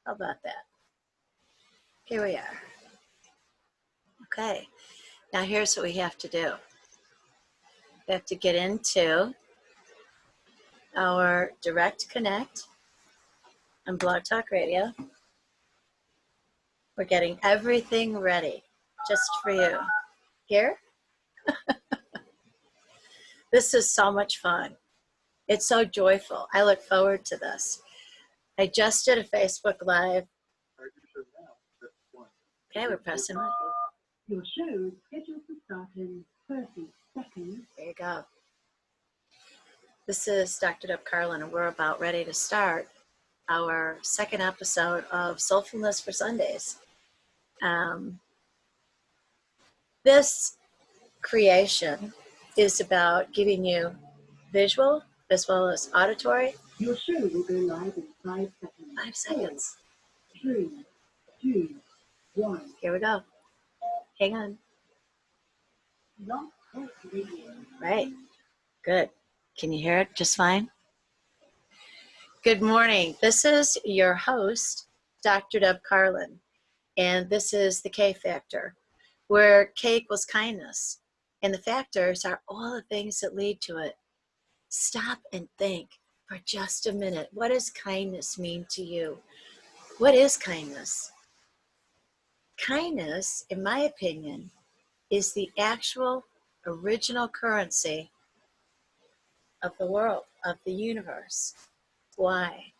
How about that? Here we are. Okay, now here's what we have to do. We have to get into our direct connect on Blog Talk Radio. We're getting everything ready just for you. Here? This is so much fun. It's so joyful. I look forward to this. I just did a Facebook Live. Okay, we're pressing on. Your show is scheduled to start in 30 seconds. There you go. This is Dr. Deb Carlin, and we're about ready to start our second episode of Soulfulness for Sundays. This creation is about giving you visual as well as auditory. Your show will go live in 5 seconds. 5 seconds. 3, 2, 1. Here we go. Hang on. Not quite radio. Right. Good. Can you hear it just fine? Good morning. This is your host, Dr. Deb Carlin, and this is the K Factor, where K equals kindness, and the factors are all the things that lead to it. Stop and think for just a minute. What does kindness mean to you? What is kindness? Kindness, in my opinion, is the actual original currency of the world, of the universe. Why?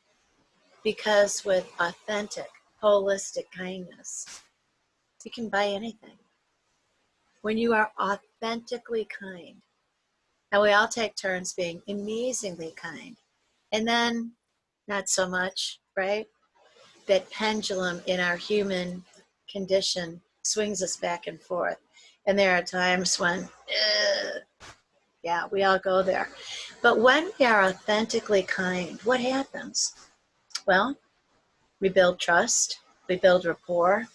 Because with authentic, holistic kindness, you can buy anything. When you are authentically kind, and we all take turns being amazingly kind, and then not so much, right? That pendulum in our human condition swings us back and forth. And there are times when, yeah, we all go there. But when we are authentically kind, what happens? Well, we build trust, we build rapport.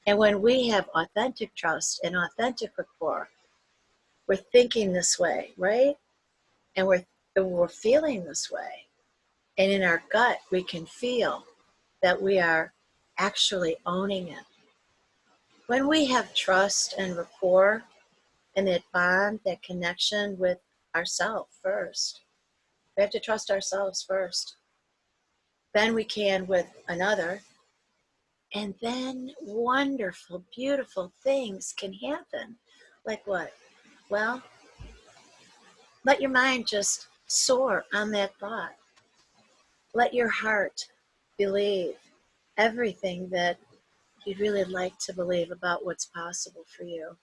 And when we have authentic trust and authentic rapport, we're thinking this way, right? And we're feeling this way. And in our gut, we can feel that we are actually owning it. When we have trust and rapport and that bond, that connection with ourselves first, we have to trust ourselves first. Then we can with another. And then wonderful, beautiful things can happen. Like what? Well, let your mind just soar on that thought. Let your heart believe everything that you'd really like to believe about what's possible for you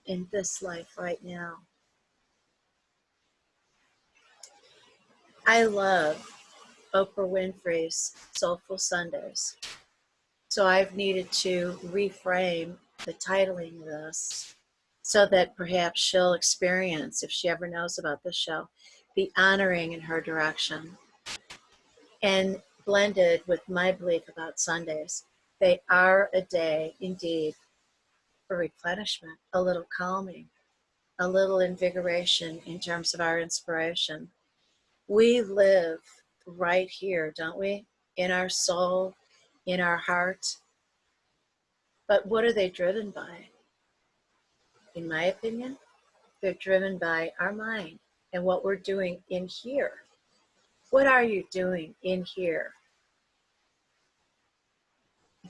in this life right now. I love Oprah Winfrey's Soulful Sundays. So I've needed to reframe the titling of this so that perhaps she'll experience, if she ever knows about this show, the honoring in her direction. And blended with my belief about Sundays, they are a day indeed for replenishment, a little calming, a little invigoration in terms of our inspiration. We live right here, don't we? In our soul, in our heart. But what are they driven by? In my opinion, they're driven by our mind and what we're doing in here. What are you doing in here?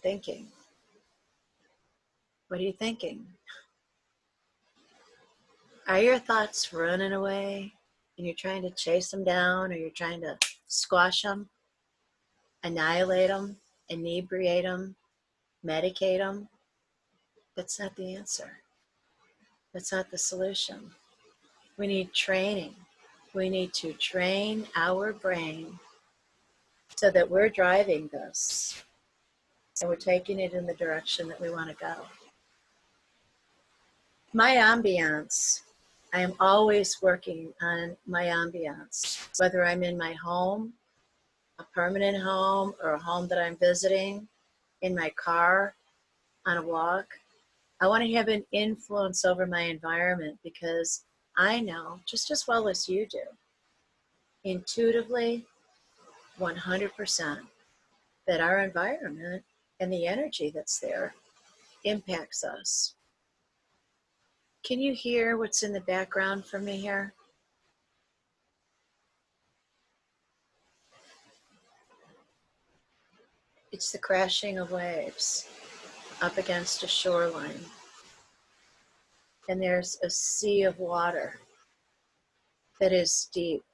Thinking. What are you thinking? Are your thoughts running away and you're trying to chase them down, or you're trying to squash them, annihilate them, inebriate them, medicate them? That's not the answer. That's not the solution. We need training. We need to train our brain so that we're driving this and we're taking it in the direction that we want to go. My ambiance, I am always working on my ambiance, whether I'm in my home, a permanent home, or a home that I'm visiting, in my car, on a walk. I want to have an influence over my environment because I know, just as well as you do, intuitively, 100%, that our environment and the energy that's there impacts us. Can you hear what's in the background for me here? It's the crashing of waves up against a shoreline. And there's a sea of water that is deep.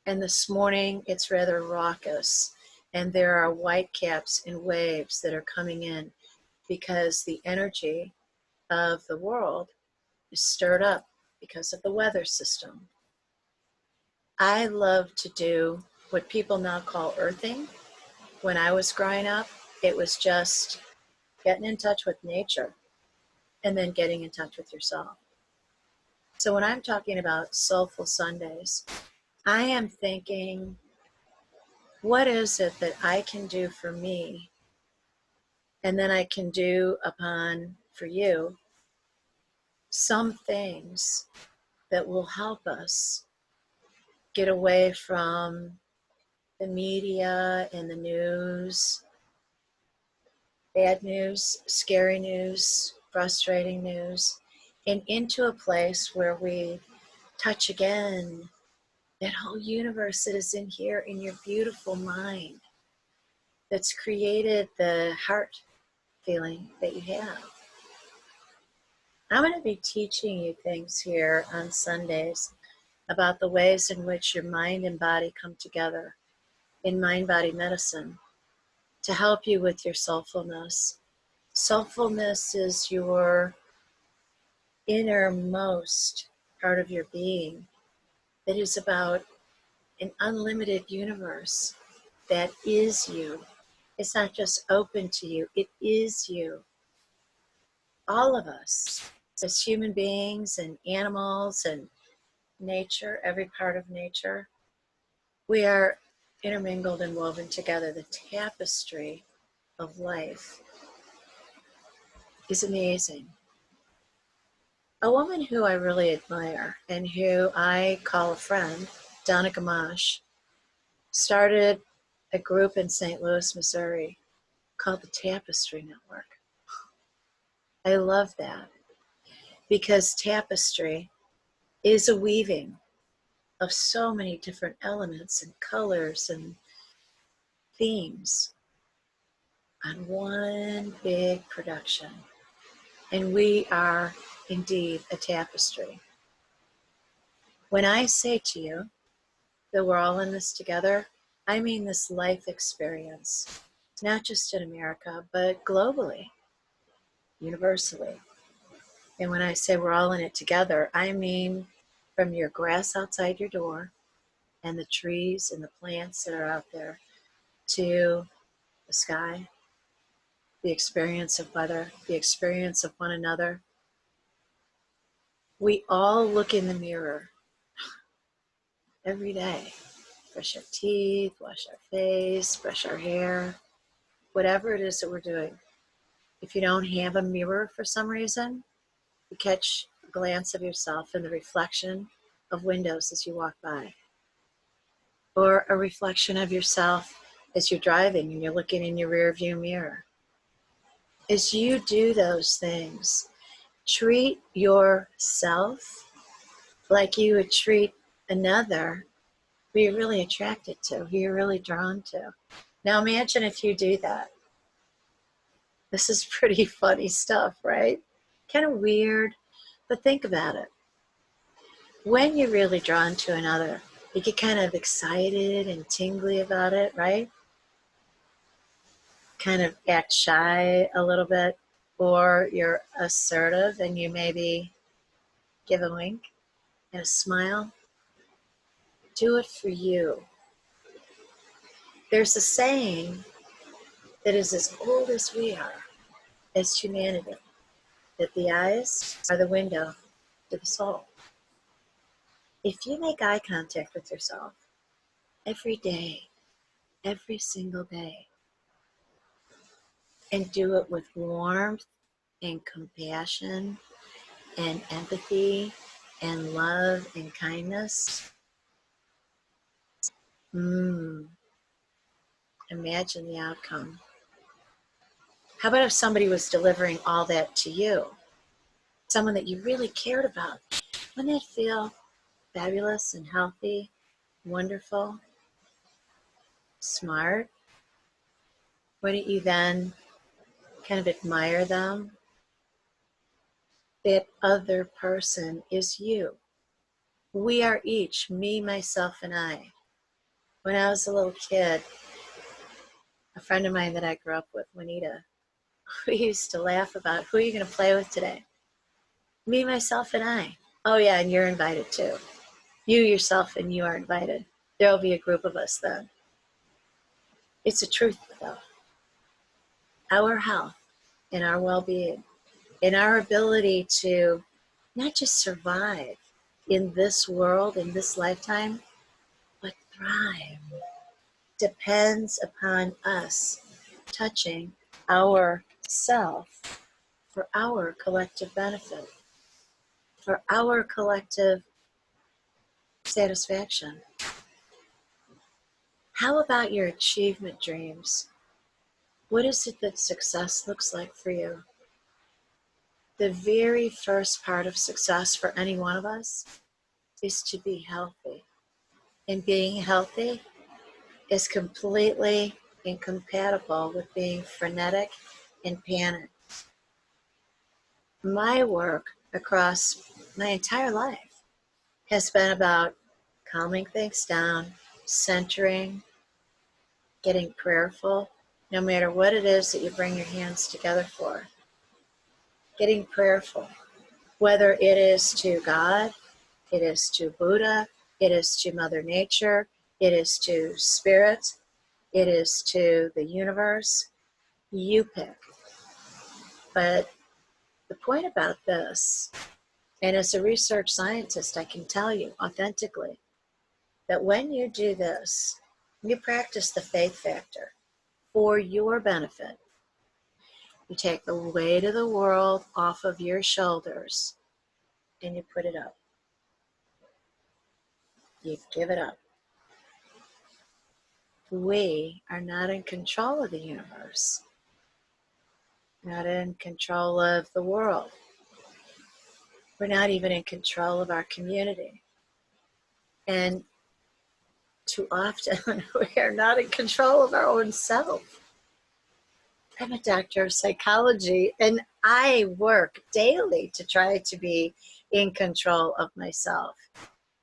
And this morning it's rather raucous. And there are whitecaps and waves that are coming in because the energy of the world is stirred up because of the weather system. I love to do what people now call earthing. When I was growing up, it was just getting in touch with nature and then getting in touch with yourself. So when I'm talking about Soulful Sundays, I am thinking, what is it that I can do for me? And then I can do upon for you some things that will help us get away from the media and the news, bad news, scary news, frustrating news, and into a place where we touch again that whole universe that is in here in your beautiful mind that's created the heart feeling that you have. I'm going to be teaching you things here on Sundays about the ways in which your mind and body come together in mind-body medicine to help you with your soulfulness. Soulfulness is your innermost part of your being that is about an unlimited universe that is you. It's not just open to you, it is you. All of us, as human beings and animals and nature, every part of nature, we are intermingled and woven together. The tapestry of life is amazing. A woman who I really admire and who I call a friend, Donna Gamache, started a group in St. Louis, Missouri called the Tapestry Network. I love that because tapestry is a weaving of so many different elements and colors and themes on one big production. And we are indeed a tapestry. When I say to you that we're all in this together, I mean this life experience, not just in America, but globally, universally. And when I say we're all in it together, I mean from your grass outside your door and the trees and the plants that are out there to the sky, the experience of weather, the experience of one another. We all look in the mirror every day. Brush our teeth, wash our face, brush our hair, whatever it is that we're doing. If you don't have a mirror for some reason, you catch a glance of yourself in the reflection of windows as you walk by, or a reflection of yourself as you're driving and you're looking in your rear view mirror. As you do those things, treat yourself like you would treat another who you're really attracted to, who you're really drawn to. Now imagine if you do that. This is pretty funny stuff, right? Kind of weird, but think about it. When you're really drawn to another, you get kind of excited and tingly about it, right? Kind of act shy a little bit, or you're assertive and you maybe give a wink and a smile. Do it for you. There's a saying that is as old as we are, as humanity, that the eyes are the window to the soul. If you make eye contact with yourself every day, every single day, and do it with warmth and compassion and empathy and love and kindness, Imagine the outcome. How about if somebody was delivering all that to you? Someone that you really cared about. Wouldn't that feel fabulous and healthy, wonderful, smart? Wouldn't you then kind of admire them? That other person is you. We are each, me, myself, and I. When I was a little kid, a friend of mine that I grew up with, Juanita, we used to laugh about, who are you going to play with today? Me, myself, and I. Oh yeah, and you're invited too. You yourself and you are invited. There will be a group of us then. It's a truth though. Our health and our well-being and our ability to not just survive in this world, in this lifetime, but thrive depends upon us touching our self for our collective benefit, for our collective satisfaction. How about your achievement dreams? What is it that success looks like for you? The very first part of success for any one of us is to be healthy. And being healthy is completely incompatible with being frenetic and panicked. My work across my entire life has been about calming things down, centering, getting prayerful, no matter what it is that you bring your hands together for. Getting prayerful, whether it is to God, it is to Buddha, it is to Mother Nature, it is to Spirit, it is to the universe. You pick. But the point about this, and as a research scientist, I can tell you authentically that when you do this, you practice the faith factor for your benefit. You take the weight of the world off of your shoulders and you put it up. You give it up. We are not in control of the universe, not in control of the world. We're not even in control of our community. And too often, we are not in control of our own self. I'm a doctor of psychology, and I work daily to try to be in control of myself.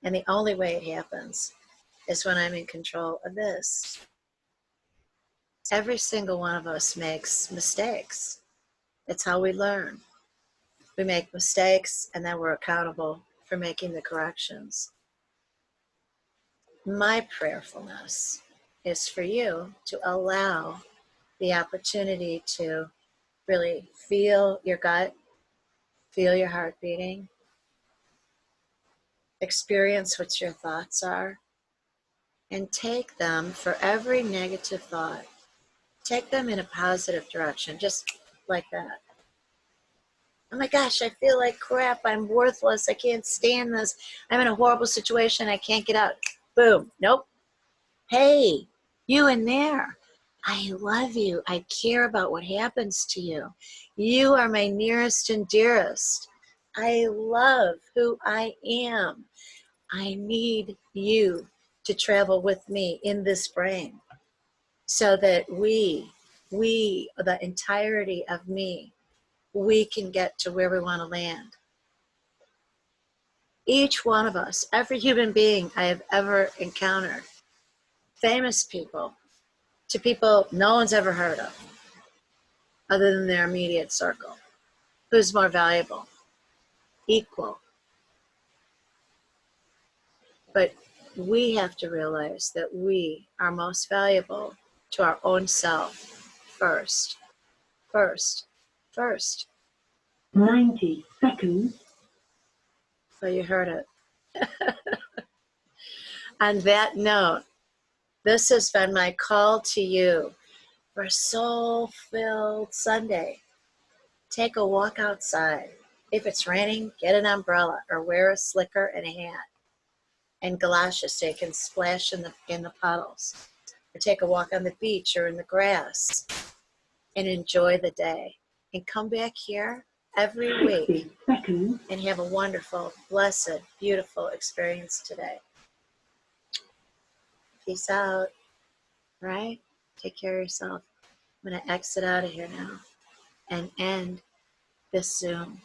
And the only way it happens is when I'm in control of this. Every single one of us makes mistakes. It's how we learn. We make mistakes, and then we're accountable for making the corrections. My prayerfulness is for you to allow the opportunity to really feel your gut, feel your heart beating, experience what your thoughts are, and take them for every negative thought. Take them in a positive direction, just like that. Oh my gosh, I feel like crap. I'm worthless. I can't stand this. I'm in a horrible situation. I can't get out. Boom. Nope. Hey, you in there. I love you. I care about what happens to you. You are my nearest and dearest. I love who I am. I need you to travel with me in this brain so that we, the entirety of me, we can get to where we want to land. Each one of us, every human being I have ever encountered, famous people, to people no one's ever heard of, other than their immediate circle. Who's more valuable? Equal. But we have to realize that we are most valuable to our own self first. First. First. 90 seconds. So you heard it. On that note, this has been my call to you for Soul-Filled Sunday. Take a walk outside. If it's raining, get an umbrella or wear a slicker and a hat and galoshes so you can splash in the puddles. or take a walk on the beach or in the grass and enjoy the day. And come back here every week 60 seconds. and have a wonderful, blessed, beautiful experience today. Peace out, right? Take care of yourself. I'm going to exit out of here now and end this Zoom.